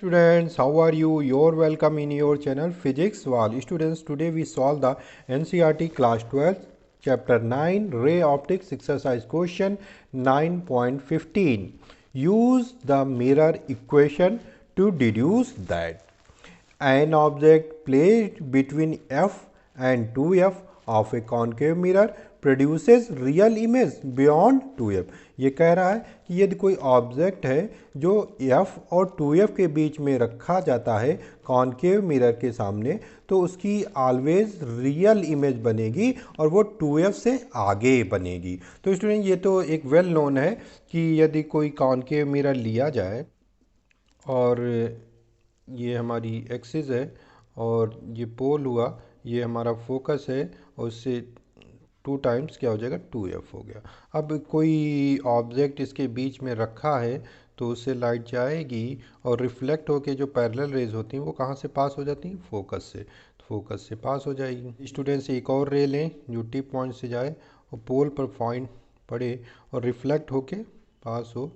Students, how are you? You're welcome in your channel Physicswall. Students, today we solve the NCERT Class 12 Chapter 9 Ray Optics Exercise Question 9.15. Use the mirror equation to deduce that an object placed between f and 2f of a concave mirror produces real image beyond 2f. ये कह रहा है कि यदि कोई object है जो f और 2f के बीच में रखा जाता है कॉन्केव मिरर के सामने, तो उसकी ऑलवेज रियल इमेज बनेगी और वो 2f से आगे बनेगी। तो स्टूडेंट, ये तो एक वेल नोन है कि यदि कोई कॉन्केव मिरर लिया जाए और ये हमारी एक्सिस है और ये पोल हुआ, ये हमारा फोकस है और उससे 2 टाइम्स क्या हो जाएगा, 2f हो गया। अब कोई ऑब्जेक्ट इसके बीच में रखा है तो उससे लाइट जाएगी और रिफ्लेक्ट होके जो पैरेलल रेज होती हैं वो कहाँ से पास हो जाती हैं, फोकस से। तो फोकस से पास हो जाएगी। स्टूडेंट्स, एक और रे लें जो टिप पॉइंट से जाए और पोल पर पॉइंट पड़े और रिफ्लेक्ट होके पास हो,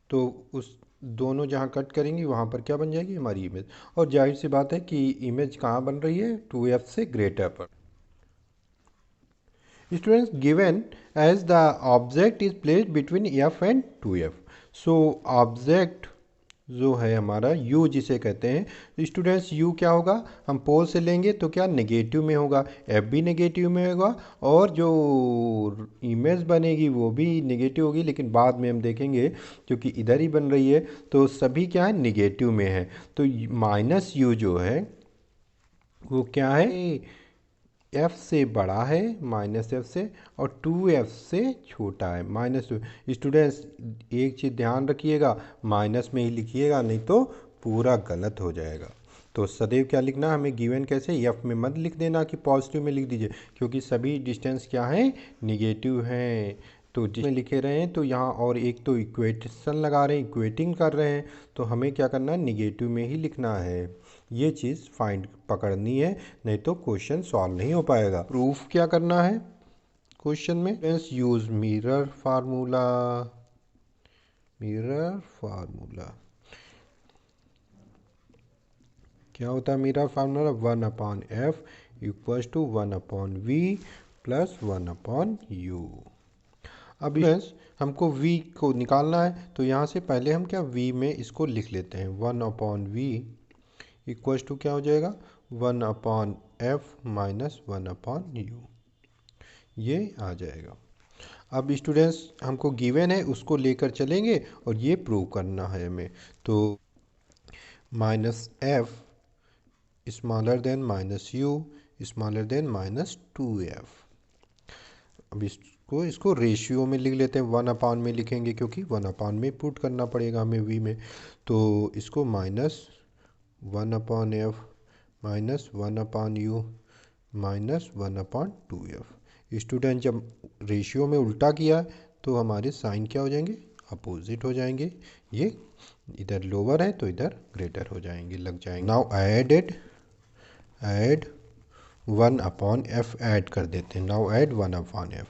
तो उस दोनों जहाँ कट करेंगी वहाँ पर क्या बन जाएगी, हमारी इमेज। और जाहिर सी बात है कि इमेज कहाँ बन रही है, 2f से ग्रेटर पर। Students, given as the object is placed between f and 2f, so object जो है हमारा u जिसे कहते हैं, स्टूडेंट्स u क्या होगा, हम पोल से लेंगे तो क्या नेगेटिव में होगा, f भी नेगेटिव में होगा और जो इमेज बनेगी वो भी नेगेटिव होगी, लेकिन बाद में हम देखेंगे क्योंकि इधर ही बन रही है तो सभी क्या है, नेगेटिव में है। तो माइनस u जो है वो क्या है, f से बड़ा है माइनस एफ से और 2f से छोटा है माइनस 2। स्टूडेंट्स, एक चीज़ ध्यान रखिएगा, माइनस में ही लिखिएगा नहीं तो पूरा गलत हो जाएगा। तो सदैव क्या लिखना, हमें गिवन कैसे, f में मत लिख देना कि पॉजिटिव में लिख दीजिए, क्योंकि सभी डिस्टेंस क्या है, निगेटिव हैं। तो जिसमें लिखे रहे हैं तो यहाँ और एक तो इक्वेशन लगा रहे हैं, इक्वेटिंग कर रहे हैं, तो हमें क्या करना है, निगेटिव में ही लिखना है। ये चीज़ फाइंड पकड़नी है, नहीं तो क्वेश्चन सॉल्व नहीं हो पाएगा। प्रूफ क्या करना है क्वेश्चन में, use mirror formula. Mirror formula क्या होता है, mirror formula 1/f equals to 1/v plus 1/u। अब हमको v को निकालना है तो यहाँ से पहले हम क्या v में इसको लिख लेते हैं, 1/v इक्वल्स टू क्या हो जाएगा, 1/f माइनस 1/u, ये आ जाएगा। अब स्टूडेंट्स, हमको गिवन है उसको लेकर चलेंगे और ये प्रूव करना है हमें। तो minus F smaller than minus you smaller than minus 2f। अब इसको रेशियो में लिख लेते हैं, 1/, में लिखेंगे क्योंकि 1/, में पुट करना पड़ेगा हमें v में। तो इसको minus 1/f minus 1/u minus 1/2f। Student, जब रेशियो में उल्टा किया तो हमारे साइन क्या हो जाएंगे, अपोजिट हो जाएंगे। ये इधर लोअर है तो इधर ग्रेटर हो जाएंगे, लग जाएंगे। नाउ ऐड 1/f ऐड कर देते हैं। Now add 1/f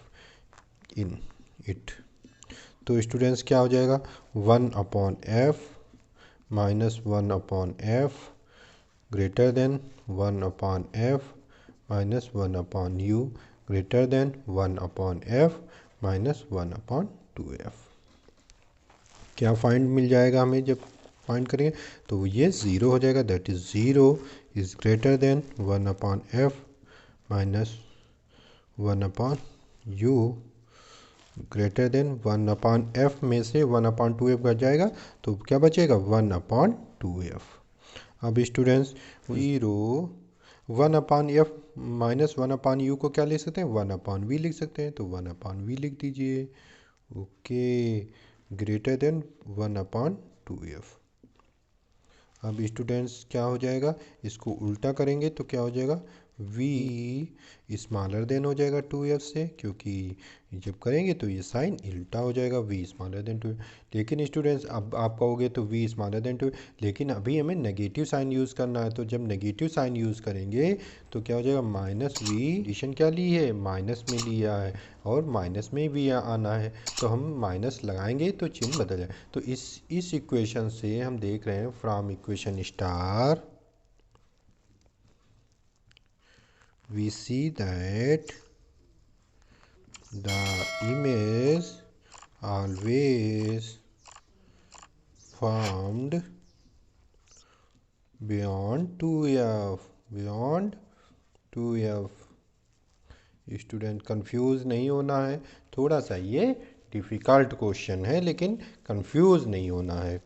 in it. तो स्टूडेंट्स क्या हो जाएगा, 1/f minus 1/f greater than 1/f minus 1/u greater than 1/f minus 1/2f। क्या फाइंड मिल जाएगा हमें, जब फाइंड करेंगे तो ये ज़ीरो हो जाएगा, that is 0 is greater than 1/f minus 1/u greater than 1/f में से 1/2f घट जाएगा तो क्या बचेगा, 1/2f। अब स्टूडेंट्स, 1/f माइनस 1/u को क्या लिख सकते हैं, 1/v लिख सकते हैं, तो 1/v लिख दीजिए। Okay, greater than 1/2f। अब स्टूडेंट्स क्या हो जाएगा, इसको उल्टा करेंगे तो क्या हो जाएगा, v स्मॉलर देन हो जाएगा 2f से, क्योंकि जब करेंगे तो ये साइन उल्टा हो जाएगा, v स्मॉलर देन 2। लेकिन स्टूडेंट्स अब आप कहोगे तो v स्मॉलर देन 2, लेकिन अभी हमें नेगेटिव साइन यूज़ करना है, तो जब नेगेटिव साइन यूज़ करेंगे तो क्या हो जाएगा, माइनस v। एडिशन क्या ली है, माइनस में लिया है, और माइनस में भी आना है, तो हम माइनस लगाएंगे तो चिन्ह बदल जाए। तो इस इक्वेशन से हम देख रहे हैं, from equation star we see that the image always formed beyond 2f। Student confuse नहीं होना है, थोड़ा सा ये डिफ़िकल्ट क्वेश्चन है, लेकिन कंफ्यूज नहीं होना है।